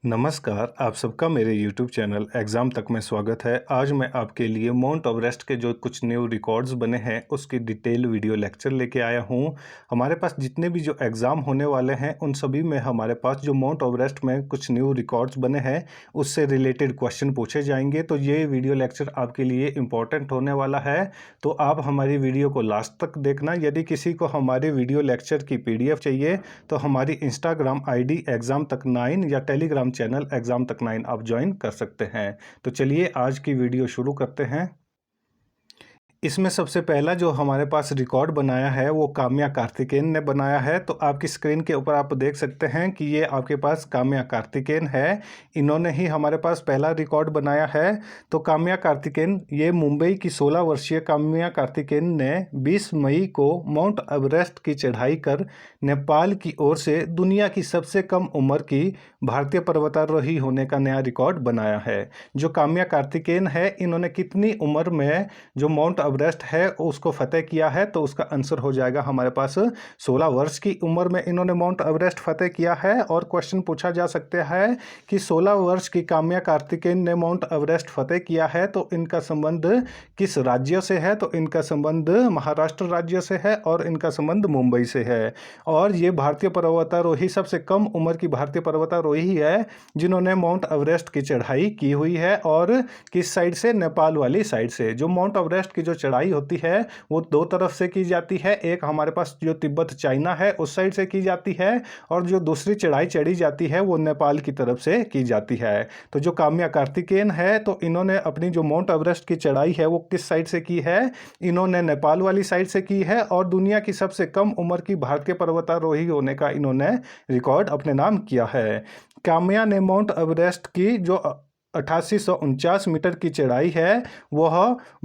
नमस्कार, आप सबका मेरे YouTube चैनल एग्ज़ाम तक में स्वागत है। आज मैं आपके लिए माउंट एवरेस्ट के जो कुछ न्यू रिकॉर्ड्स बने हैं उसकी डिटेल वीडियो लेक्चर लेके आया हूँ। हमारे पास जितने भी जो एग्ज़ाम होने वाले हैं उन सभी में हमारे पास जो माउंट एवरेस्ट में कुछ न्यू रिकॉर्ड्स बने हैं उससे रिलेटेड क्वेश्चन पूछे जाएंगे। तो ये वीडियो लेक्चर आपके लिए इम्पोर्टेंट होने वाला है, तो आप हमारी वीडियो को लास्ट तक देखना। यदि किसी को हमारे वीडियो लेक्चर की PDF चाहिए तो हमारी इंस्टाग्राम ID एग्ज़ाम तक 9 या टेलीग्राम चैनल एग्जाम तक 9 आप ज्वाइन कर सकते हैं। तो चलिए आज की वीडियो शुरू करते हैं। इसमें सबसे पहला जो हमारे पास रिकॉर्ड बनाया है वो काम्या कार्तिकेयन ने बनाया है। तो आपकी स्क्रीन के ऊपर आप देख सकते हैं कि ये आपके पास काम्या कार्तिकेयन है। इन्होंने ही हमारे पास पहला रिकॉर्ड बनाया है। तो काम्या कार्तिकेयन, ये मुंबई की 16 वर्षीय काम्या कार्तिकेयन ने 20 मई को माउंट एवरेस्ट की चढ़ाई कर नेपाल की ओर से दुनिया की सबसे कम उम्र की भारतीय पर्वतारोही होने का नया रिकॉर्ड बनाया है। जो काम्या कार्तिकेयन है, इन्होंने कितनी उम्र में जो माउंट एवरेस्ट है उसको फतेह किया है? तो उसका आंसर हो जाएगा हमारे पास 16 वर्ष की उम्र में इन्होंने माउंट एवरेस्ट फतेह किया है। और क्वेश्चन पूछा जा सकता है कि 16 वर्ष की काम्या कार्तिकेयन ने माउंट एवरेस्ट फतेह किया है तो इनका संबंध किस राज्य से है? तो इनका संबंध महाराष्ट्र राज्य से है और इनका संबंध मुंबई से है। और ये भारतीय पर्वतारोही, सबसे कम उम्र की भारतीय पर्वतारोही है जिन्होंने माउंट एवरेस्ट की चढ़ाई की हुई है। और किस साइड से? नेपाल वाली साइड से। जो माउंट एवरेस्ट की जो चढ़ाई होती है वो दो तरफ से की जाती है। एक हमारे पास जो तिब्बत चाइना है उस साइड से की जाती है, और जो दूसरी चढ़ाई चढ़ी जाती है वो नेपाल की तरफ से की जाती है। तो जो काम्या कार्तिकेयन है, तो इन्होंने अपनी जो माउंट एवरेस्ट की चढ़ाई है वो किस साइड से की है? इन्होंने नेपाल वाली साइड से की है। और दुनिया की सबसे कम उम्र की भारतीय पर्वतारोही होने का इन्होंने रिकॉर्ड अपने नाम किया है। काम्या ने माउंट एवरेस्ट की जो 8849 मीटर की चढ़ाई है वह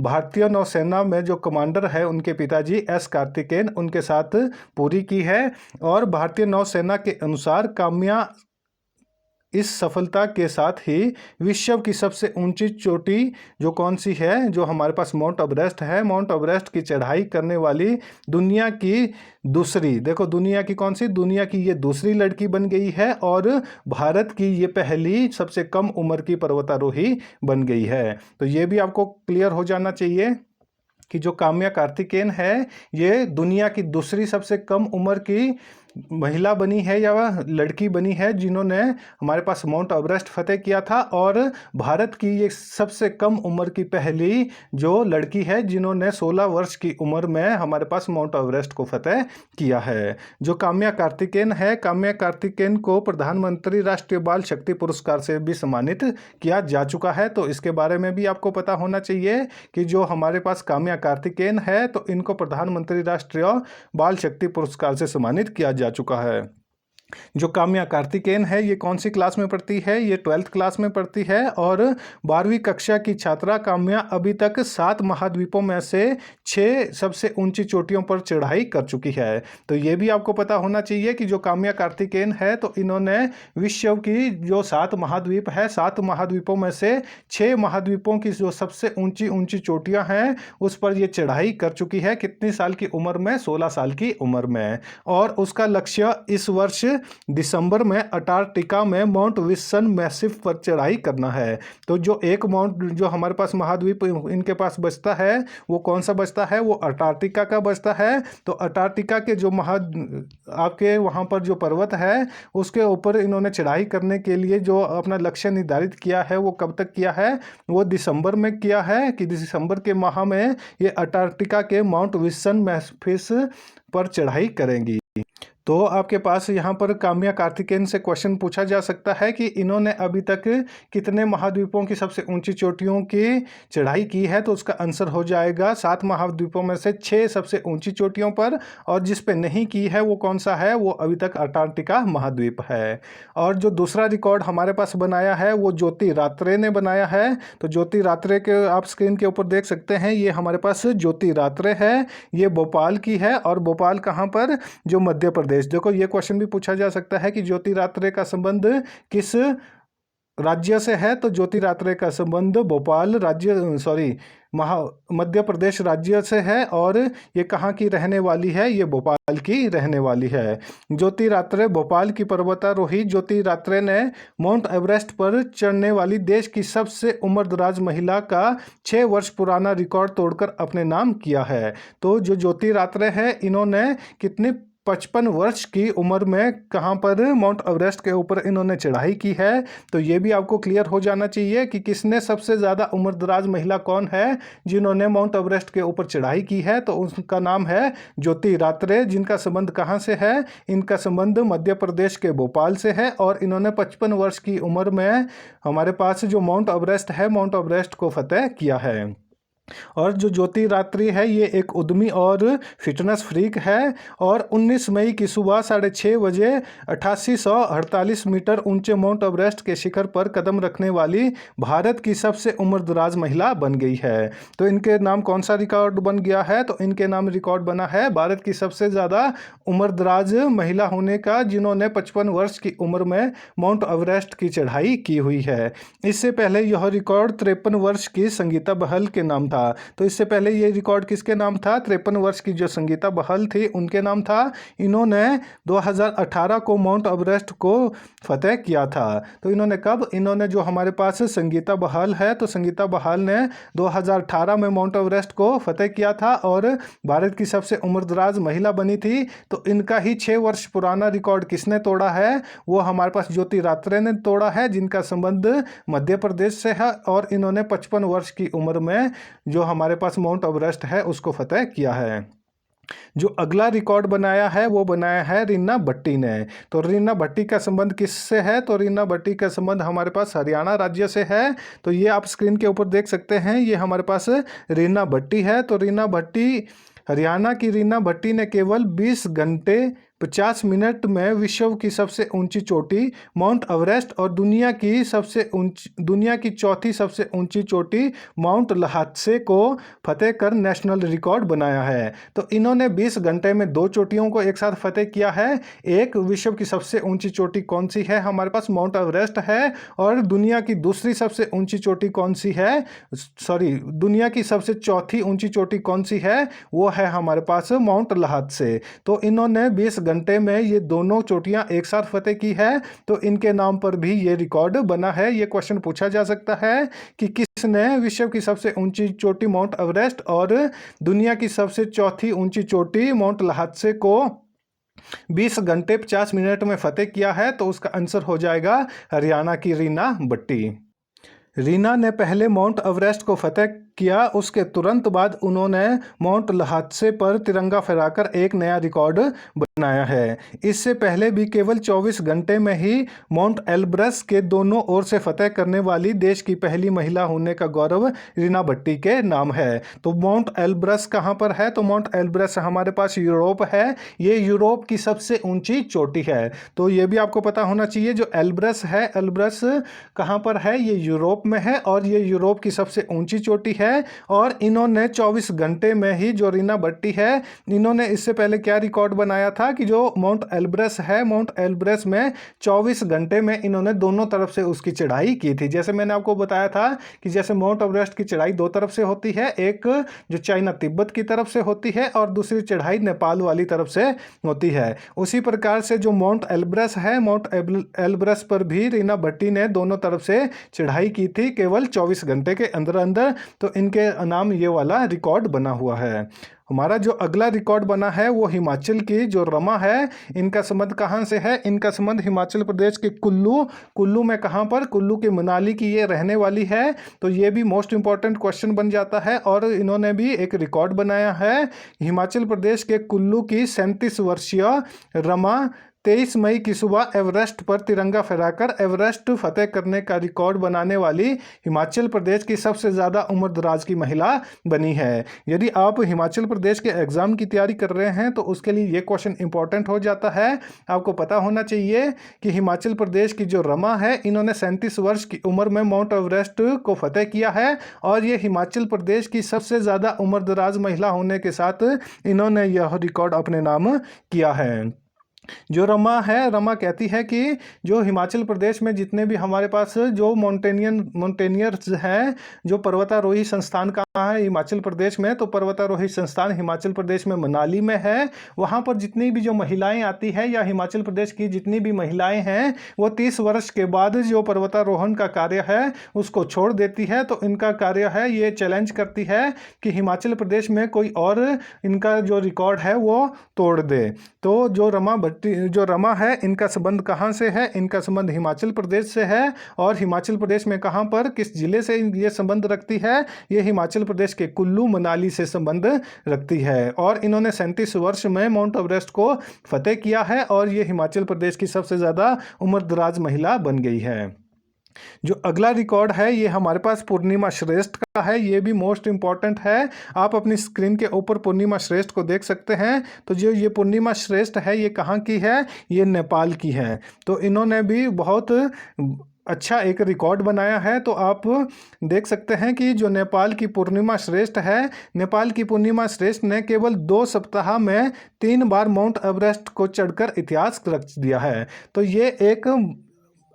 भारतीय नौसेना में जो कमांडर है उनके पिताजी S कार्तिकेयन उनके साथ पूरी की है। और भारतीय नौसेना के अनुसार काम्या इस सफलता के साथ ही विश्व की सबसे ऊंची चोटी जो कौन सी है? जो हमारे पास माउंट एवरेस्ट है। माउंट एवरेस्ट की चढ़ाई करने वाली दुनिया की दूसरी, देखो दुनिया की कौन सी? दुनिया की ये दूसरी लड़की बन गई है। और भारत की ये पहली सबसे कम उम्र की पर्वतारोही बन गई है। तो ये भी आपको क्लियर हो जाना चाहिए कि जो काम्या कार्तिकेयन है ये दुनिया की दूसरी सबसे कम उम्र की महिला बनी है या वह लड़की बनी है जिन्होंने हमारे पास माउंट एवरेस्ट फतेह किया था। और भारत की ये सबसे कम उम्र की पहली जो लड़की है जिन्होंने 16 वर्ष की उम्र में हमारे पास माउंट एवरेस्ट को फतेह किया है। जो काम्या कार्तिकेयन है, काम्या कार्तिकेयन को प्रधानमंत्री राष्ट्रीय बाल शक्ति पुरस्कार से भी सम्मानित किया जा चुका है। तो इसके बारे में भी आपको पता होना चाहिए कि जो हमारे पास काम्या कार्तिकेयन है तो इनको प्रधानमंत्री राष्ट्रीय बाल शक्ति पुरस्कार से सम्मानित किया जा चुका है। जो काम्या कार्तिकेयन है ये कौन सी क्लास में पढ़ती है? ये 12th क्लास में पढ़ती है। और 12वीं कक्षा की छात्रा काम्या अभी तक 7 महाद्वीपों में से 6 सबसे ऊंची चोटियों पर चढ़ाई कर चुकी है। तो ये भी आपको पता होना चाहिए कि जो काम्या कार्तिकेयन है तो इन्होंने विश्व की जो 7 महाद्वीप है, 7 महाद्वीपों में से 6 महाद्वीपों की जो सबसे ऊंची ऊंची चोटियां हैं उस पर ये चढ़ाई कर चुकी है। कितनी साल की उम्र में? 16 साल की उम्र में। और उसका लक्ष्य इस वर्ष दिसंबर में अंटार्कटिका में माउंट विल्सन मैसिव पर चढ़ाई करना है। तो जो एक माउंट जो हमारे पास महाद्वीप इनके पास बचता है वो कौन सा बचता है? वो अंटार्कटिका का बचता है। तो अंटार्कटिका के जो आपके वहाँ पर जो पर्वत है उसके ऊपर इन्होंने चढ़ाई करने के लिए जो अपना लक्ष्य निर्धारित किया है वो कब तक किया है? वो दिसंबर में किया है कि दिसंबर के माह में ये अंटार्कटिका के माउंट विल्सन मैसिव पर चढ़ाई करेंगी। तो आपके पास यहाँ पर काम्या कार्तिकेयन से क्वेश्चन पूछा जा सकता है कि इन्होंने अभी तक कितने महाद्वीपों की सबसे ऊंची चोटियों की चढ़ाई की है? तो उसका आंसर हो जाएगा 7 महाद्वीपों में से 6 सबसे ऊंची चोटियों पर। और जिस पे नहीं की है वो कौन सा है? वो अभी तक अंटार्कटिका महाद्वीप है। और जो दूसरा रिकॉर्ड हमारे पास बनाया है वो ज्योति रात्रे ने बनाया है। तो ज्योति रात्रे के आप स्क्रीन के ऊपर देख सकते हैं, ये हमारे पास ज्योति रात्रे है। ये भोपाल की है। और भोपाल कहाँ पर? जो मध्य प्रदेश। देखो ये क्वेश्चन भी पूछा जा सकता है कि ज्योति रात्रे का संबंध किस राज्य से है तो ज्योति रात्रे का संबंध भोपाल राज्य महा मध्य प्रदेश राज्य से है और ये कहाँ की रहने वाली है, ये भोपाल की रहने वाली है। ज्योति रात्रे भोपाल की पर्वतारोही ज्योति रात्रे ने माउंट एवरेस्ट पर चढ़ने वाली देश की सबसे उम्रदराज महिला का 6 वर्ष पुराना रिकॉर्ड तोड़कर अपने नाम किया है। तो जो ज्योति रात्रे है इन्होंने कितनी 55 वर्ष की उम्र में कहाँ पर माउंट एवरेस्ट के ऊपर इन्होंने चढ़ाई की है। तो ये भी आपको क्लियर हो जाना चाहिए कि किसने सबसे ज़्यादा उम्रदराज महिला कौन है जिन्होंने माउंट एवरेस्ट के ऊपर चढ़ाई की है। तो उसका नाम है ज्योति रात्रे, जिनका संबंध कहाँ से है, इनका संबंध मध्य प्रदेश के भोपाल से है और इन्होंने 55 वर्ष की उम्र में हमारे पास जो माउंट एवरेस्ट है, माउंट एवरेस्ट को फतेह किया है। और जो ज्योति रात्रि है ये एक उद्यमी और फिटनेस फ्रीक है और 19 मई की सुबह 6:30 बजे 8848 मीटर ऊंचे माउंट एवरेस्ट के शिखर पर कदम रखने वाली भारत की सबसे उम्रदराज महिला बन गई है। तो इनके नाम कौन सा रिकॉर्ड बन गया है, तो इनके नाम रिकॉर्ड बना है भारत की सबसे ज़्यादा उम्रदराज महिला होने का, जिन्होंने 55 वर्ष की उम्र में माउंट एवरेस्ट की चढ़ाई की हुई है। इससे पहले यह रिकॉर्ड 53 वर्ष की संगीता बहल के नाम था। तो इससे पहले ये रिकॉर्ड किसके नाम था, 53 वर्ष की जो संगीता बहल थी उनके नाम था। इन्होंने 2018 को माउंट एवरेस्ट को फतेह किया था। तो इन्होंने कब, इन्होंने जो हमारे पास संगीता बहल है, तो संगीता बहल ने 2018 में माउंट एवरेस्ट को फतेह किया था और भारत की सबसे उम्रदराज महिला बनी थी। तो इनका ही 6 वर्ष पुराना रिकॉर्ड किसने तोड़ा है, वो हमारे पास ज्योति रात्रे ने तोड़ा है, जिनका संबंध मध्य प्रदेश से है और इन्होंने 55 वर्ष की उम्र में जो हमारे पास माउंट एवरेस्ट है उसको फतेह किया है। जो अगला रिकॉर्ड बनाया है वो बनाया है रीना भट्टी ने। तो रीना भट्टी का संबंध किससे है, तो रीना भट्टी का संबंध हमारे पास हरियाणा राज्य से है। तो ये आप स्क्रीन के ऊपर देख सकते हैं, ये हमारे पास रीना भट्टी है। तो रीना भट्टी, हरियाणा की रीना भट्टी ने केवल 20 घंटे 50 मिनट में विश्व की सबसे ऊंची चोटी माउंट एवरेस्ट और दुनिया की चौथी सबसे ऊंची चोटी माउंट लहात्से को फतेह कर नेशनल रिकॉर्ड बनाया है। तो इन्होंने 20 घंटे में 2 चोटियों को एक साथ फतेह किया है। एक विश्व की सबसे ऊंची चोटी कौन सी है, हमारे पास माउंट एवरेस्ट है। और दुनिया की दूसरी सबसे ऊंची चोटी कौन सी है, दुनिया की सबसे चौथी ऊंची चोटी कौन सी है, वो है हमारे पास माउंट लहात्से। तो इन्होंने 20 घंटे में ये दोनों चोटियां एक साथ फतेह की है। तो इनके नाम पर भी ये रिकॉर्ड बना है। ये क्वेश्चन पूछा जा सकता है कि किसने विश्व की सबसे ऊंची चोटी माउंट एवरेस्ट और दुनिया की सबसे चौथी ऊंची चोटी माउंट लहात्से को 20 घंटे 50 मिनट में फतेह किया है। तो उसका आंसर हो जाएगा हरियाणा की रीना भट्टी। रीना ने पहले माउंट एवरेस्ट को फतेह किया, उसके तुरंत बाद उन्होंने माउंट लहात्से पर तिरंगा फहराकर एक नया रिकॉर्ड बनाया है। इससे पहले भी केवल 24 घंटे में ही माउंट एलब्रस के दोनों ओर से फतेह करने वाली देश की पहली महिला होने का गौरव रीना भट्टी के नाम है। तो माउंट एलब्रस कहाँ पर है, तो माउंट एलब्रस हमारे पास यूरोप है। ये यूरोप की सबसे ऊंची चोटी है। तो ये भी आपको पता होना चाहिए, जो एलब्रस है, एलब्रस कहाँ पर है, ये यूरोप में है और ये यूरोप की सबसे ऊंची चोटी है। और इन्होंने 24 घंटे में ही, जो रीना भट्टी है, इन्होंने इससे पहले क्या रिकॉर्ड बनाया था कि जो माउंट एलब्रस है, माउंट एलब्रस में 24 घंटे में इन्होंने दोनों तरफ से उसकी चढ़ाई की थी। जैसे मैंने आपको बताया था कि जैसे माउंट एवरेस्ट की चढ़ाई 2 तरफ से होती है, एक जो चाइना तिब्बत की तरफ से होती है और दूसरी चढ़ाई नेपाल वाली तरफ से होती है। उसी प्रकार से जो माउंट एलब्रस है, माउंट एलब्रस पर भी रीना भट्टी ने दोनों तरफ से चढ़ाई की थी केवल 24 घंटे के अंदर अंदर। तो इनके नाम ये वाला रिकॉर्ड बना हुआ है। हमारा जो अगला रिकॉर्ड बना है वो हिमाचल की जो रमा है, इनका संबंध कहाँ से है, इनका संबंध हिमाचल प्रदेश के कुल्लू में, कहाँ पर, कुल्लू के मनाली की ये रहने वाली है। तो ये भी मोस्ट इंपॉर्टेंट क्वेश्चन बन जाता है और इन्होंने भी एक रिकॉर्ड बनाया है। हिमाचल प्रदेश के कुल्लू की 37 वर्षीय रमा 23 मई की सुबह एवरेस्ट पर तिरंगा फहराकर एवरेस्ट फतेह करने का रिकॉर्ड बनाने वाली हिमाचल प्रदेश की सबसे ज़्यादा उम्रदराज की महिला बनी है। यदि आप हिमाचल प्रदेश के एग्ज़ाम की तैयारी कर रहे हैं तो उसके लिए ये क्वेश्चन इंपॉर्टेंट हो जाता है। आपको पता होना चाहिए कि हिमाचल प्रदेश की जो रमा है, इन्होंने 37 वर्ष की उम्र में माउंट एवरेस्ट को फतेह किया है और ये हिमाचल प्रदेश की सबसे ज़्यादा उम्रदराज महिला होने के साथ इन्होंने यह रिकॉर्ड अपने नाम किया है। जो रमा है, रमा कहती है कि जो हिमाचल प्रदेश में जितने भी हमारे पास जो माउंटेनियर्स हैं, जो पर्वतारोही संस्थान कहाँ है हिमाचल प्रदेश में, तो पर्वतारोही संस्थान हिमाचल प्रदेश में मनाली में है। वहाँ पर जितनी भी जो महिलाएं आती है या हिमाचल प्रदेश की जितनी भी महिलाएं हैं वो 30 वर्ष के बाद जो पर्वतारोहण का कार्य है उसको छोड़ देती है। तो इनका कार्य है, ये चैलेंज करती है कि हिमाचल प्रदेश में कोई और इनका जो रिकॉर्ड है वो तोड़ दे। तो जो रमा है, इनका संबंध कहाँ से है? इनका संबंध हिमाचल प्रदेश से है। और हिमाचल प्रदेश में कहाँ पर, किस जिले से ये संबंध रखती है? ये हिमाचल प्रदेश के कुल्लू मनाली से संबंध रखती है। और इन्होंने 37 वर्ष में माउंट एवरेस्ट को फतेह किया है और ये हिमाचल प्रदेश की सबसे ज़्यादा उम्रदराज महिला बन गई है। जो अगला रिकॉर्ड है ये हमारे पास पूर्णिमा श्रेष्ठ का है। ये भी मोस्ट इंपॉर्टेंट है। आप अपनी स्क्रीन के ऊपर पूर्णिमा श्रेष्ठ को देख सकते हैं। तो जो ये पूर्णिमा श्रेष्ठ है ये कहाँ की है? ये नेपाल की है। तो इन्होंने भी बहुत अच्छा एक रिकॉर्ड बनाया है। तो आप देख सकते हैं कि जो नेपाल की पूर्णिमा श्रेष्ठ है, नेपाल की पूर्णिमा श्रेष्ठ ने केवल 2 सप्ताह में 3 बार माउंट एवरेस्ट को चढ़कर इतिहास रच दिया है। तो ये एक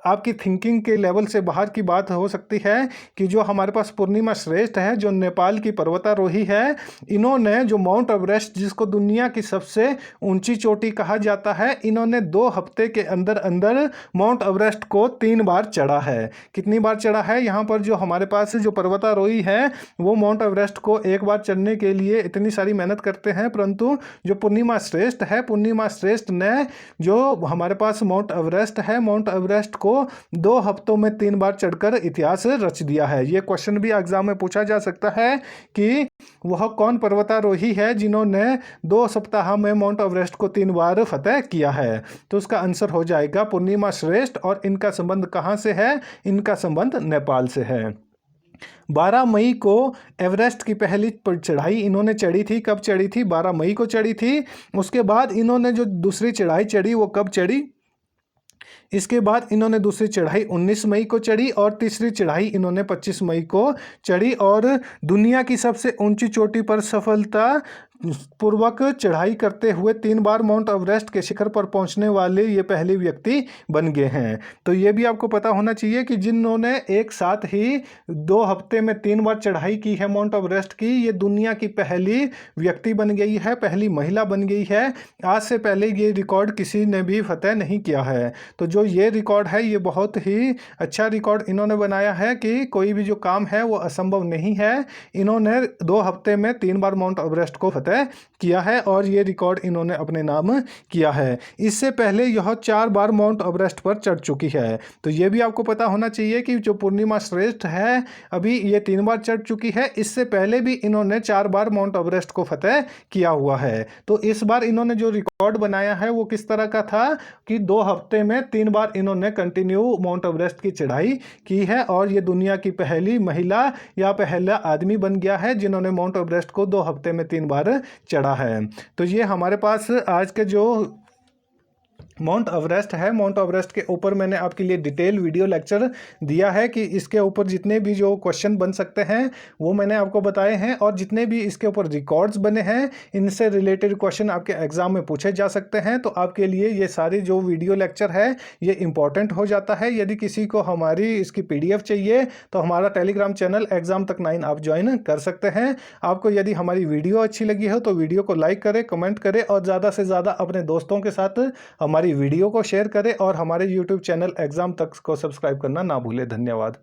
आपकी थिंकिंग के लेवल से बाहर की बात हो सकती है कि जो हमारे पास पूर्णिमा श्रेष्ठ है, जो नेपाल की पर्वतारोही है, इन्होंने जो माउंट एवरेस्ट जिसको दुनिया की सबसे ऊंची चोटी कहा जाता है, इन्होंने 2 हफ्ते के अंदर अंदर माउंट एवरेस्ट को 3 बार चढ़ा है। कितनी बार चढ़ा है? यहाँ पर जो हमारे पास जो पर्वतारोही है वो माउंट एवरेस्ट को एक बार चढ़ने के लिए इतनी सारी मेहनत करते हैं, परंतु जो पूर्णिमा श्रेष्ठ है, पूर्णिमा श्रेष्ठ ने जो हमारे पास माउंट एवरेस्ट है, माउंट एवरेस्ट को 2 हफ्तों में 3 बार चढ़कर इतिहास रच दिया है। ये क्वेश्चन भी एग्जाम में पूछा जा सकता है कि वह कौन पर्वतारोही है जिन्होंने 2 सप्ताह में माउंट एवरेस्ट को 3 बार फतेह किया है? तो उसका आंसर हो जाएगा पूर्णिमा श्रेष्ठ। और इनका संबंध कहाँ से है? इनका संबंध नेपाल से है। 12 मई को एवरेस्ट की पहली चढ़ाई इन्होंने चढ़ी थी। कब चढ़ी थी? 12 मई को चढ़ी थी। उसके बाद इन्होंने जो दूसरी चढ़ाई चढ़ी वो कब चढ़ी? इसके बाद इन्होंने दूसरी चढ़ाई 19 मई को चढ़ी और तीसरी चढ़ाई इन्होंने 25 मई को चढ़ी। और दुनिया की सबसे ऊंची चोटी पर सफलता पूर्वक चढ़ाई करते हुए 3 बार माउंट एवरेस्ट के शिखर पर पहुंचने वाले ये पहले व्यक्ति बन गए हैं। तो ये भी आपको पता होना चाहिए कि जिन्होंने एक साथ ही 2 हफ्ते में 3 बार चढ़ाई की है माउंट एवरेस्ट की, ये दुनिया की पहली व्यक्ति बन गई है, पहली महिला बन गई है। आज से पहले ये रिकॉर्ड किसी ने भी फतेह नहीं किया है। तो जो ये रिकॉर्ड है ये बहुत ही अच्छा रिकॉर्ड इन्होंने बनाया है कि कोई भी जो काम है वो असंभव नहीं है। इन्होंने 2 हफ्ते में 3 बार माउंट एवरेस्ट को फतेह किया है और ये रिकॉर्ड इन्होंने अपने नाम किया है। इससे पहले यह 4 बार माउंट एवरेस्ट पर चढ़ चुकी है। तो ये भी आपको पता होना चाहिए कि जो पूर्णिमा श्रेष्ठ है अभी ये 3 बार चढ़ चुकी है। इससे पहले भी इन्होंने 4 बार माउंट एवरेस्ट को फतेह किया हुआ है। तो इस बार इन्होंने जो रिकॉर्ड बनाया है वो किस तरह का था कि 2 हफ्ते में 3 बार इन्होंने कंटिन्यू माउंट एवरेस्ट की चढ़ाई की है और ये दुनिया की पहली महिला या पहला आदमी बन गया है जिन्होंने माउंट एवरेस्ट को 2 हफ्ते में 3 बार चढ़ा है। तो ये हमारे पास आज के जो माउंट एवरेस्ट है, माउंट एवरेस्ट के ऊपर मैंने आपके लिए डिटेल वीडियो लेक्चर दिया है कि इसके ऊपर जितने भी जो क्वेश्चन बन सकते हैं वो मैंने आपको बताए हैं और जितने भी इसके ऊपर रिकॉर्ड्स बने हैं इनसे रिलेटेड क्वेश्चन आपके एग्जाम में पूछे जा सकते हैं। तो आपके लिए ये सारी जो वीडियो लेक्चर है ये इंपॉर्टेंट हो जाता है। यदि किसी को हमारी इसकी PDF चाहिए तो हमारा टेलीग्राम चैनल एग्जाम तक 9 आप ज्वाइन कर सकते हैं। आपको यदि हमारी वीडियो अच्छी लगी हो तो वीडियो को लाइक करें, कमेंट करें और ज़्यादा से ज़्यादा अपने दोस्तों के साथ हमारी वीडियो को शेयर करें और हमारे YouTube चैनल एग्जाम तक को सब्सक्राइब करना ना भूलें। धन्यवाद।